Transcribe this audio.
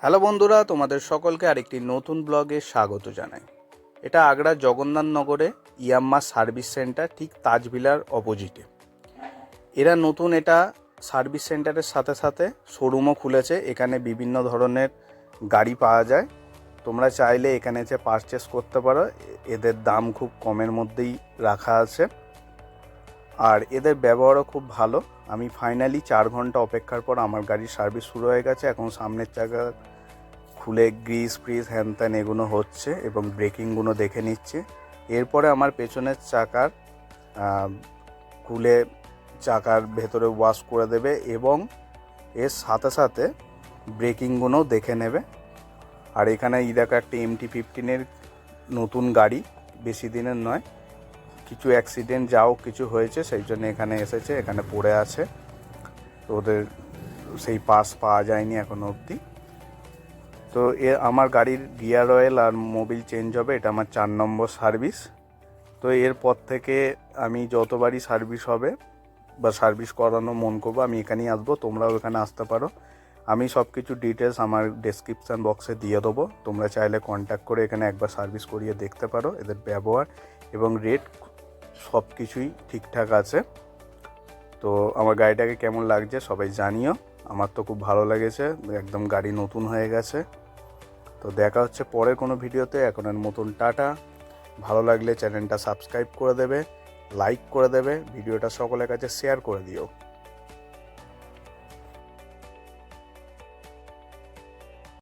Hello বন্ধুরা, তোমাদের সকলকে আরেকটি নতুন ব্লগে স্বাগত জানাই। এটা আগ্রা জগন্নাথনগরে ইয়াম্মা সার্ভিস সেন্টার, ঠিক তাজভিলার অপোজিটে। এরা নতুন এটা সার্ভিস সেন্টারের সাথে সাথে শোরুমও খুলেছে। এখানে বিভিন্ন ধরনের গাড়ি পাওয়া যায়। তোমরা চাইলে এখানে এসে পারচেস করতে পারো। এদের দাম খুব কমের মধ্যেই রাখা আছে, আর এদের ব্যবহারও খুব ভালো। আমি ফাইনালি 4 ঘন্টা অপেক্ষার পর আমার গাড়ির সার্ভিস শুরু হয়ে গেছে। এখন সামনের চাকা খুলে গ্রিস ফ্রিজ হ্যান ত্যান এগুলো হচ্ছে এবং ব্রেকিংগুলো দেখে নিচ্ছে। এরপরে আমার পেছনের চাকার খুলে চাকার ভেতরে ওয়াশ করে দেবে এবং এর সাথে সাথে ব্রেকিংগুলোও দেখে নেবে। আর এখানে দেখো একটা MT-15 নতুন গাড়ি, বেশি দিনের নয়। কিছু অ্যাক্সিডেন্ট যাও কিছু হয়েছে, সেই জন্য এখানে এসেছে, এখানে পড়ে আছে। তো ওদের সেই পাস পাওয়া যায়নি এখনো অবধি। তো আমার গাড়ির গিয়ার অয়েল আর মোবিল চেঞ্জ হবে। এটা আমার 4 নম্বর সার্ভিস। তো এরপর থেকে আমি যতবারই সার্ভিস হবে বা সার্ভিস করানো মন করবো, আমি এখানেই আসবো। তোমরাও এখানে আসতে পারো। আমি সব কিছু ডিটেলস আমার ডেসক্রিপশান বক্সে দিয়ে দেবো। তোমরা চাইলে কন্ট্যাক্ট করে এখানে একবার সার্ভিস করিয়ে দেখতে পারো। এদের ব্যবহার এবং রেট সব কিছুই ঠিকঠাক আছে। তো আমার গাড়িটাকে কেমন লাগছে সবাই জানিও। আমার তো খুব ভালো লেগেছে, একদম গাড়ি নতুন হয়ে গেছে। তো দেখা হচ্ছে পরের কোনো ভিডিওতে। এখনের মতন টাটা। ভালো লাগলে চ্যানেলটা সাবস্ক্রাইব করে দেবে, লাইক করে দেবে, ভিডিওটা সকলের কাছে শেয়ার করে দিও।